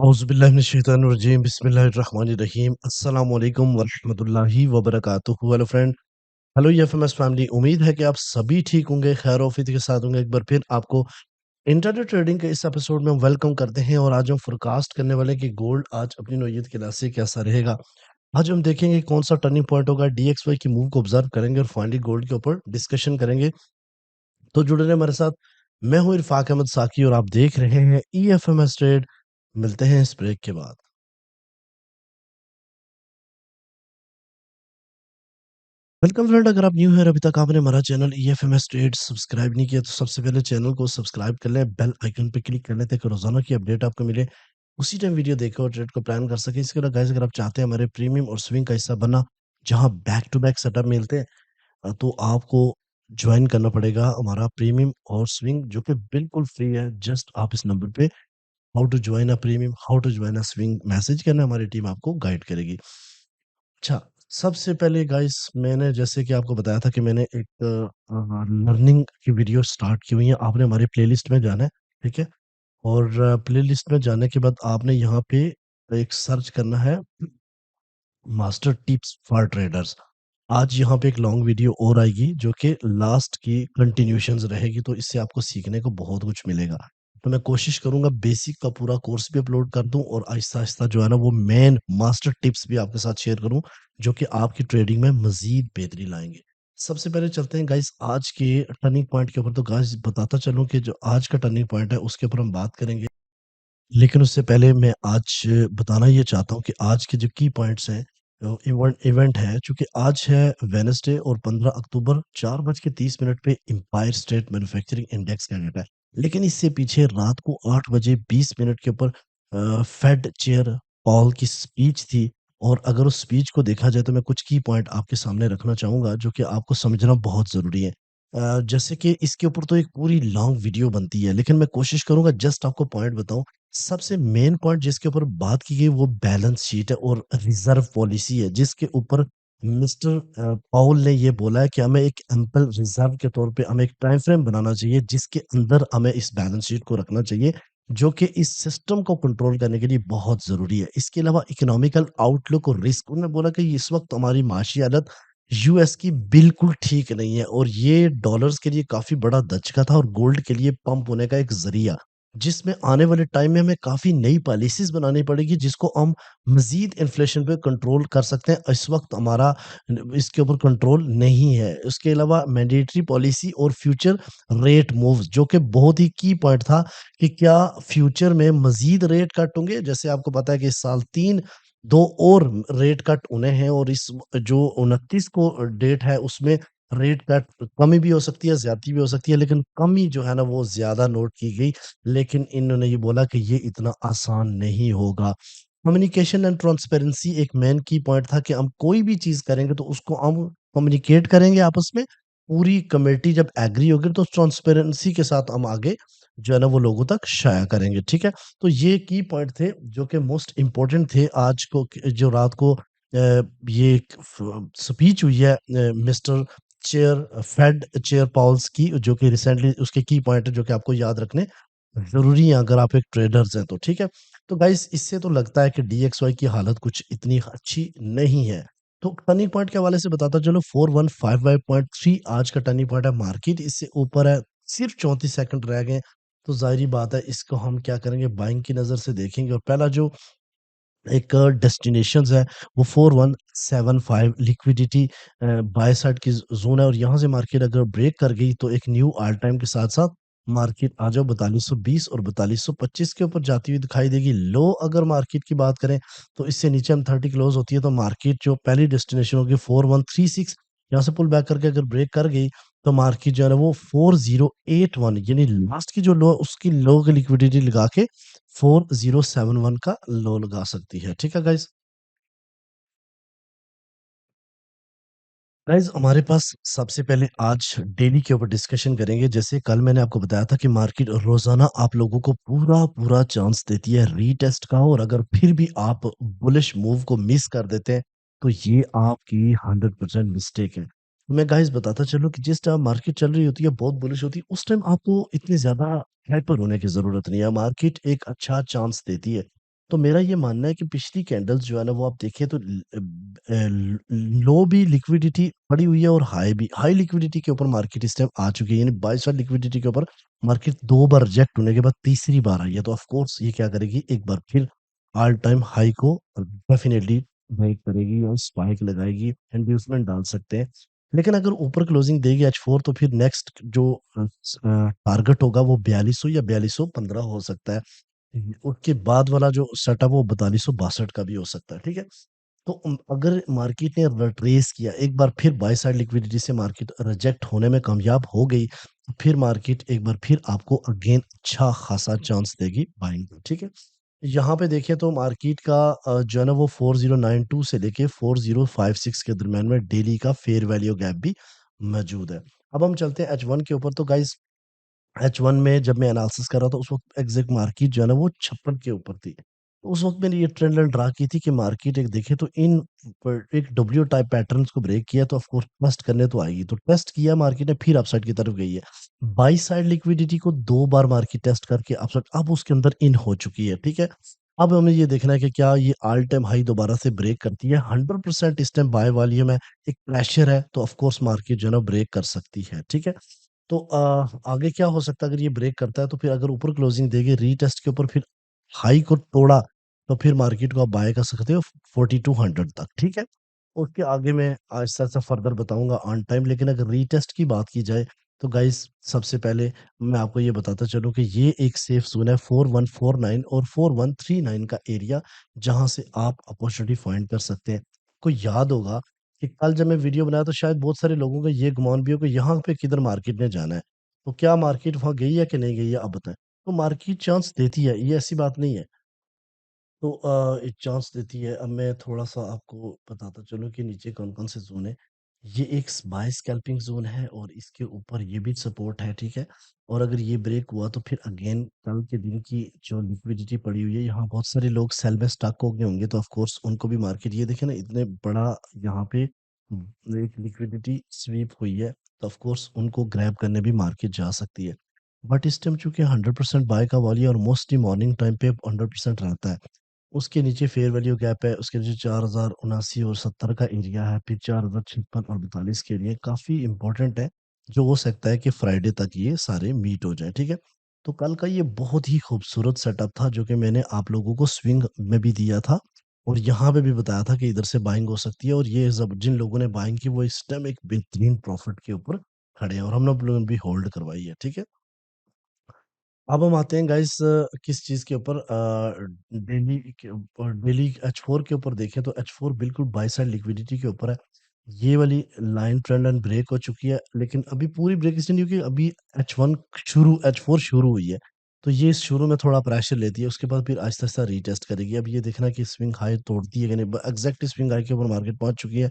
औज़ुबिल्लाहिमिनश्शैतानिर्रजीम बिस्मिल्लाहिर्रहमानिर्रहीम अस्सलामु अलैकुम वरहमतुल्लाहि वबरकातुहू hello friend. Hello FMS family, उम्मीद है कि आप सभी ठीक होंगे, खैर ऑफियत के साथ होंगे। एक बार फिर आपको इंटरनेट ट्रेडिंग के इस एपिसोड में वेलकम करते हैं और आज हम फोरकास्ट करने वाले हैं कि गोल्ड आज अपनी नौयत के लिहाज से कैसा रहेगा। आज हम देखेंगे कौन सा टर्निंग पॉइंट होगा, डीएक्सवाई की मूव को ऑब्जर्व करेंगे और फाइनली गोल्ड के ऊपर डिस्कशन करेंगे। तो जुड़े रहे हमारे साथ। मैं हूँ इरफाक अहमद साकी और आप देख रहे हैं ईएफएमएस ट्रेड। मिलते हैं इस ब्रेक के बाद। वेलकम फ्रेंड, अगर आप न्यू है और अभी तक आपने हमारा चैनल ईएफएमएस ट्रेड सब्सक्राइब नहीं किया तो सबसे पहले चैनल को सब्सक्राइब कर लें, बेल आइकन पे क्लिक कर लें ताकि रोजाना की अपडेट आपको मिले, उसी टाइम वीडियो देखें और ट्रेड को प्लान कर सकें। इसके अलावा गाइस, अगर आप चाहते हैं हमारे प्रीमियम और स्विंग का हिस्सा बनना, जहां बैक टू बैक सेटअप मिलते हैं, तो आपको ज्वाइन करना पड़ेगा हमारा प्रीमियम और स्विंग, जो कि बिल्कुल फ्री है। जस्ट आप इस नंबर पे how to join a premium, how to join a swing message करना, हमारी टीम आपको गाइड करेगी। अच्छा, सबसे पहले गाइस, मैंने जैसे कि आपको बताया था कि मैंने एक लर्निंग की वीडियो स्टार्ट की हुई है। आपने हमारी प्लेलिस्ट में जाना है, ठीक है? और प्लेलिस्ट में जाने के बाद आपने यहाँ पे एक सर्च करना है, मास्टर टिप्स फॉर ट्रेडर्स। आज यहाँ पे एक लॉन्ग वीडियो और आएगी जो कि लास्ट की कंटिन्यूशंस रहेगी, तो इससे आपको सीखने को बहुत कुछ मिलेगा। तो मैं कोशिश करूंगा बेसिक का पूरा कोर्स भी अपलोड कर दूं और आहिस्ता आहिस्ता जो है ना वो मेन मास्टर टिप्स भी आपके साथ शेयर करूं, जो कि आपकी ट्रेडिंग में मजीद बेहतरी लाएंगे। सबसे पहले चलते हैं गाइस आज के टर्निंग पॉइंट के ऊपर। तो गाइस बताता चलूं कि जो आज का टर्निंग पॉइंट है उसके ऊपर हम बात करेंगे, लेकिन उससे पहले मैं आज बताना ये चाहता हूँ कि आज के जो की पॉइंट्स हैं, इवेंट इवेंट है, चूँकि आज है वेडनेसडे और 15 अक्टूबर 4:30 पे एम्पायर स्टेट मैन्युफैक्चरिंग इंडेक्स का डेटा है। लेकिन इससे पीछे रात को 8 बजे 20 मिनट के ऊपर फेड चेयर पॉल की स्पीच थी। और अगर उस स्पीच को देखा जाए तो मैं कुछ की पॉइंट आपके सामने रखना चाहूँगा जो कि आपको समझना बहुत ज़रूरी है। जैसे कि इसके ऊपर तो एक पूरी लॉन्ग वीडियो बनती है, लेकिन मैं कोशिश करूँगा जस्ट आपको पॉइंट बताऊँ। सबसे मेन पॉइंट जिसके ऊपर बात की गई वो बैलेंस शीट है और रिजर्व पॉलिसी है, जिसके ऊपर मिस्टर पाउल ने ये बोला है कि हमें एक एम्पल रिजर्व के तौर पे हमें एक टाइम फ्रेम बनाना चाहिए जिसके अंदर हमें इस बैलेंस शीट को रखना चाहिए, जो कि इस सिस्टम को कंट्रोल करने के लिए बहुत जरूरी है। इसके अलावा इकोनॉमिकल आउटलुक और रिस्क, उन्होंने बोला कि इस वक्त हमारी माशी हालत यूएस की बिल्कुल ठीक नहीं है और ये डॉलर्स के लिए काफी बड़ा दचका था और गोल्ड के लिए पंप होने का एक जरिया, जिसमें आने वाले टाइम में हमें काफ़ी नई पॉलिसीज़ बनानी पड़ेगी जिसको हम मज़ीद इन्फ्लेशन पे कंट्रोल कर सकते हैं। इस वक़्त हमारा न इसके ऊपर कंट्रोल नहीं है। उसके अलावा मैंडेटरी पॉलिसी और फ्यूचर रेट मूव्स, जो कि बहुत ही की पॉइंट था कि क्या फ्यूचर में मज़ीद रेट कट होंगे? जैसे आपको पता है कि इस साल 2 और रेट कट होने हैं और इस जो 29 को डेट है उसमें रेट कट कमी भी हो सकती है, ज़्यादती भी हो सकती है, लेकिन कमी जो है ना वो ज़्यादा नोट की गई। लेकिन इन्होंने ये बोला कि ये इतना आसान नहीं होगा। कम्युनिकेशन एंड ट्रांसपेरेंसी एक मेन की पॉइंट था कि हम कोई भी चीज़ करेंगे तो उसको हम कम्युनिकेट करेंगे आपस में। पूरी कमेटी जब एग्री होगी तो ट्रांसपेरेंसी के साथ हम आगे जो है ना वो लोगों तक शाया करेंगे, ठीक है? तो ये की पॉइंट थे जो कि मोस्ट इम्पोर्टेंट थे आज को, जो रात को ये स्पीच हुई है मिस्टर फेड चेयर पाउल्स की, जो कि रिसेंटली उसके की पॉइंट है जो कि आपको याद रखने ज़रूरी है अगर आप एक ट्रेडर्स हैं तो, ठीक है? तो गाइस इससे तो लगता है कि डीएक्सवाई की हालत कुछ इतनी अच्छी नहीं है। तो टर्निंग पॉइंट के हवाले से बताता चलो, 4155.3 आज का टर्निंग पॉइंट है। मार्केट इससे ऊपर है, सिर्फ 34 सेकंड रह गए। तो ज़ाहिर-सी बात है इसको हम क्या करेंगे, बाइंग की नज़र से देखेंगे और पहला जो एक डेस्टिनेशंस है वो 4175 लिक्विडिटी बाय साइड की जोन है और यहाँ से मार्केट अगर ब्रेक कर गई तो एक न्यू ऑल टाइम के साथ साथ मार्केट आ जाओ 4220 और 4225 के ऊपर जाती हुई दिखाई देगी। लो अगर मार्केट की बात करें तो इससे नीचे हम 30 क्लोज होती है तो मार्केट जो पहली डेस्टिनेशन होगी 4136, यहाँ से पुल बैक करके अगर ब्रेक कर गई तो मार्केट जो है ना वो 4081, यानी लास्ट की जो लो उसकी लो की लिक्विडिटी लगा के 4071 का लो लगा सकती है। ठीक है गाइज़? गाइज़ हमारे पास सबसे पहले आज डेली के ऊपर डिस्कशन करेंगे। जैसे कल मैंने आपको बताया था कि मार्केट रोज़ाना आप लोगों को पूरा-पूरा चांस देती है रीटेस्ट का, और अगर फिर भी आप बुलिश मूव को मिस कर देते हैं, तो ये आपकी 100% मिस्टेक है। तो मैं गाइज़ बताता चलूँ कि जिस टाइम मार्केट चल रही होती है, बहुत बुलिश होती है, उस टाइम आपको इतनी ज़्यादा हाइपर होने की ज़रूरत नहीं है। मार्केट एक अच्छा चांस देती है। तो मेरा ये मानना है कि पिछली कैंडल्स जो है ना वो आप देखें तो लो भी लिक्विडिटी पड़ी हुई है और हाई लिक्विडिटी के ऊपर मार्केट इस टाइम आ चुकी है, यानी बाई साइड लिक्विडिटी के ऊपर मार्केट 2 बार रिजेक्ट होने के बाद तीसरी बार आई है, तो ऑफ कोर्स ये क्या करेगी, एक बार फिर ऑल टाइम हाई को डेफिनेटली ब्रेक करेगी और स्पाइक लगाएगी, इंड्यूसमेंट डाल सकते हैं। लेकिन अगर ऊपर क्लोजिंग देगी H4 तो फिर नेक्स्ट जो टारगेट होगा वो 4200 या 4215 हो सकता है। उसके बाद वाला जो सेटअप वो 4262 का भी हो सकता है, ठीक है। तो अगर मार्केट ने रिट्रेस किया एक बार फिर बाय साइड लिक्विडिटी से मार्केट रिजेक्ट होने में कामयाब हो गई, तो फिर मार्केट एक बार फिर आपको अगेन अच्छा खासा चांस देगी बाइंग का, ठीक है। यहाँ पे देखें तो मार्केट का जो है ना वो 4092 से लेके 4056 के दरम्यान में डेली का फेयर वैल्यू गैप भी मौजूद है। अब हम चलते हैं H1 के ऊपर। तो गाइस H1 में जब मैं एनालिसिस कर रहा था उस वक़्त एग्ज़ैक्ट मार्केट जो है ना वो 56 के ऊपर थी। तो उस वक़्त मैंने ये ट्रेंड लाइन ड्रा की थी कि मार्केट एक देखे तो इन पर एक डब्ल्यू टाइप पैटर्न्स को ब्रेक किया तो ऑफ कोर्स टेस्ट करने तो आएगी। तो टेस्ट किया मार्केट ने, फिर अपसाइड की तरफ गई है। बाई साइड लिक्विडिटी को 2 बार मार्केट टेस्ट करके अपसाइड अब उसके अंदर इन हो चुकी है, ठीक है। अब हमें ये देखना है कि क्या ये ऑल टाइम हाई दोबारा से ब्रेक करती है। 100% इस टाइम बाय वॉल्यूम है, एक प्रेशर है, तो ऑफ कोर्स मार्केट जो है ना ब्रेक कर सकती है, ठीक है। तो आगे क्या हो सकता है अगर ये ब्रेक करता है तो फिर अगर ऊपर क्लोजिंग देगी रीटेस्ट के ऊपर फिर हाई को तोड़ा, तो फिर मार्केट को आप बाय कर सकते हो 4200 तक, ठीक है। उसके आगे मैं आहिस्ता आहिस्ता फर्दर बताऊंगा ऑन टाइम, लेकिन अगर रीटेस्ट की बात की जाए तो गाइस सबसे पहले मैं आपको ये बताता चलूं कि ये एक सेफ जोन है 4149 और 4139 का एरिया, जहां से आप अपॉर्चुनिटी फाइंड कर सकते हैं। को याद होगा कि कल जब मैं वीडियो बनाया तो शायद बहुत सारे लोगों का ये गुमान भी हो कि यहाँ पे किधर मार्केट ने जाना है। तो क्या मार्केट वहाँ गई है कि नहीं गई है, आप बताएं। तो मार्केट चांस देती है, ये ऐसी बात नहीं है। तो एक चांस देती है। अब मैं थोड़ा-सा आपको बताता चलूँ कि नीचे कौन-कौन से ज़ोन हैं। ये एक बाय स्कैल्पिंग ज़ोन है और इसके ऊपर ये भी सपोर्ट है, ठीक है? और अगर ये ब्रेक हुआ तो फिर अगेन कल के दिन की जो लिक्विडिटी पड़ी हुई है, यहाँ बहुत सारे लोग सेल में स्टक हो गए होंगे, तो ऑफ कोर्स उनको भी मार्केट ये देखें ना इतने बड़ा यहाँ पे एक लिक्विडिटी स्वीप हुई है, तो ऑफ कोर्स उनको ग्रैब करने भी मार्केट जा सकती है। बट इस टाइम चूँकि 100% बाय का वॉल्यूम और मोस्टली मॉर्निंग टाइम पे 100% रहता है। उसके नीचे फेयर वैल्यू गैप है, उसके नीचे 4079 और 70 का एरिया है, फिर 4056 और 42 के एरिया काफ़ी इंपॉर्टेंट है, जो हो सकता है कि फ्राइडे तक ये सारे मीट हो जाएँ, ठीक है? तो कल का ये बहुत ही खूबसूरत सेटअप था जो कि मैंने आप लोगों को स्विंग में भी दिया था और यहाँ पे भी बताया था कि इधर से बाइंग हो सकती है, और ये जब जिन लोगों ने बाइंग की वो इस टाइम एक बेहतरीन प्रॉफिट के ऊपर खड़े हैं और हम लोग लोगों ने भी होल्ड करवाई है, ठीक है? अब हम आते हैं गाइस किस चीज़ के ऊपर, डेली के ऊपर। डेली H4 के ऊपर देखें तो H4 बिल्कुल बाय साइड लिक्विडिटी के ऊपर है। ये वाली लाइन ट्रेंड लाइन ब्रेक हो चुकी है, लेकिन अभी पूरी ब्रेक इसलिए नहीं हुई क्योंकि अभी H4 शुरू हुई है। तो ये शुरू में थोड़ा प्रेशर लेती है, उसके बाद फिर आहिस्ता-आहिस्ता रीटेस्ट करेगी। अब ये देखना कि स्विंग हाई तोड़ती है कि नहीं। ब एग्ज़ैक्ट स्विंग हाई के ऊपर मार्केट पहुँच चुकी है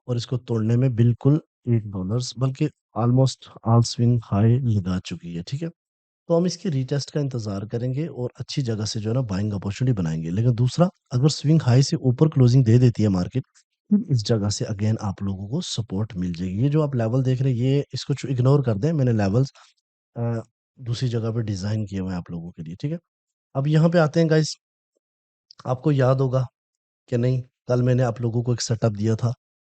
और इसको तोड़ने में बिल्कुल $1 बल्कि ऑलमोस्ट ऑल स्विंग हाई लगा चुकी है, ठीक है? तो हम इसकी रीटेस्ट का इंतज़ार करेंगे और अच्छी जगह से जो है ना बाइंग अपॉर्चुनिटी बनाएँगे। लेकिन दूसरा, अगर स्विंग हाई से ऊपर क्लोजिंग दे देती है मार्केट, फिर इस जगह से अगेन आप लोगों को सपोर्ट मिल जाएगी। ये जो आप लेवल देख रहे हैं ये इसको इग्नोर कर दें, मैंने लेवल्स अ, दूसरी जगह पे डिज़ाइन किए हुए हैं आप लोगों के लिए, ठीक है? अब यहाँ पे आते हैं गाइस, आपको याद होगा कि नहीं, कल मैंने आप लोगों को एक सेटअप दिया था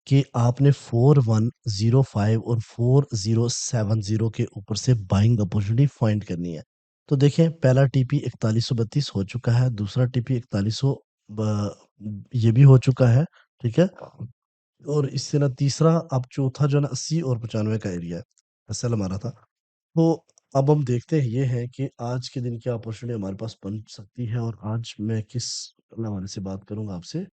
कि आपने 4105 और 4070 के ऊपर से बाइंग अपॉर्चुनिटी फाइंड करनी है। तो देखें, पहला टीपी 4132 हो चुका है, दूसरा टीपी 4100 ये भी हो चुका है, ठीक है। और इससे ना तीसरा, अब चौथा जो है ना 80 और 95 का एरिया है, एसएल हमारा था। तो अब हम देखते हैं ये है कि आज के दिन क्या अपॉर्चुनिटी हमारे पास बन सकती है और आज मैं किस हवाले से बात करूंगा आपसे।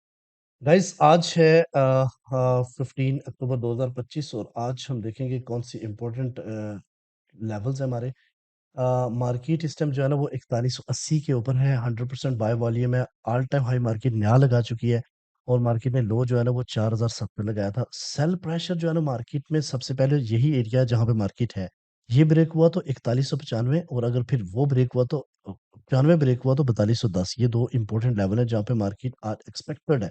गाइस आज है 15 अक्टूबर 2025 और आज हम देखेंगे कौन सी इम्पोर्टेंट लेवल्स है हमारे। मार्केट इस टाइम जो है ना वो 4180 के ऊपर है, 100% बाय वॉल्यूम है, ऑल टाइम हाई मार्केट नया लगा चुकी है और मार्केट ने लो जो है ना वो 4070 लगाया था। सेल प्रेशर जो है ना मार्केट में सबसे पहले यही एरिया है जहाँ पे मार्केट है। ये ब्रेक हुआ तो 4195 और अगर फिर वो ब्रेक हुआ तो 95 ब्रेक हुआ तो 4210, ये दो इंपॉर्टेंट लेवल है जहाँ पे मार्केट आज एक्सपेक्टेड है।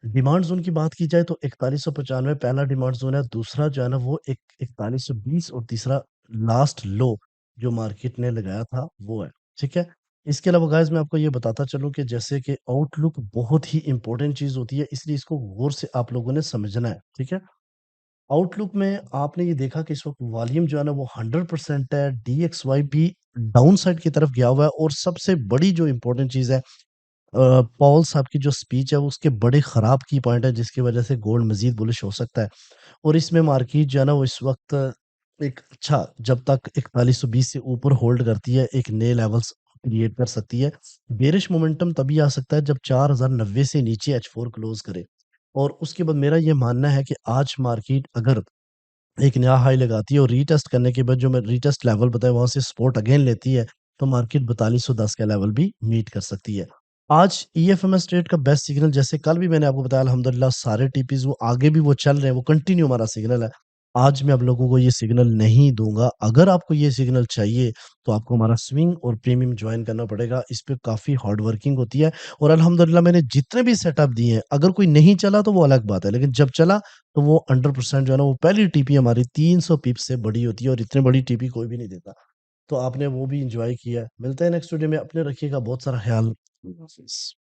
डिमांड ज़ोन की बात की जाए तो 4195 पहला डिमांड ज़ोन है, दूसरा जो है ना वो एक 4120 और तीसरा लास्ट लो जो मार्केट ने लगाया था वो है, ठीक है? इसके अलावा गाइज़ मैं आपको ये बताता चलूँ कि जैसे कि आउटलुक बहुत ही इम्पोर्टेंट चीज़ होती है, इसलिए इसको गौर से आप लोगों ने समझना है, ठीक है? आउटलुक में आपने ये देखा कि इस वक़्त वॉल्यूम जो है ना वो 100% है, डीएक्सवाई भी डाउन साइड की तरफ गया हुआ है और सबसे बड़ी जो इम्पोर्टेंट चीज़ है पॉल साहब की जो स्पीच है वो उसके बड़े ख़राब की पॉइंट है जिसकी वज़ह से गोल्ड मज़ीद बुलिश हो सकता है। और इसमें मार्केट जो है ना वो इस वक़्त एक अच्छा जब तक 4120 से ऊपर होल्ड करती है, एक नए लेवल्स क्रिएट कर सकती है। बेयरिश मोमेंटम तभी आ सकता है जब 4090 से नीचे एच4 क्लोज़ करे। और उसके बाद मेरा ये मानना है कि आज मार्केट अगर एक नया हाई लगाती है और रीटेस्ट करने के बाद जो मैं रीटेस्ट लेवल बताया वहाँ से सपोर्ट अगेन लेती है, तो मार्केट 4210 का लेवल भी मीट कर सकती है। आज ईएफएमएस ट्रेड का बेस्ट सिग्नल जैसे कल भी मैंने आपको बताया अल्हम्दुलिल्लाह सारे टीपीज़ वो आगे भी वो चल रहे हैं, वो कंटिन्यू हमारा सिग्नल है। आज मैं आप लोगों को ये सिग्नल नहीं दूँगा, अगर आपको ये सिग्नल चाहिए, तो आपको हमारा स्विंग और प्रीमियम जॉइन करना पड़ेगा, इस पे काफ़ी हार्ड वर्किंग होती है और अल्हम्दुलिल्लाह मैंने जितने भी सेटअप दिए हैं, अगर कोई नहीं चला तो वो अलग बात है, लेकिन जब चला तो वो 100% जो है ना वो पहली टीपी हमारी 300 पिप्स से बड़ी होती है और इतनी बड़ी टीपी कोई भी नहीं देता। तो आपने वो भी एन्जॉय किया। मिलते हैं नेक्स्ट वीडियो में, अपने रखिएगा बहुत सारा ख़्याल। अल्लाह हाफ़िज़।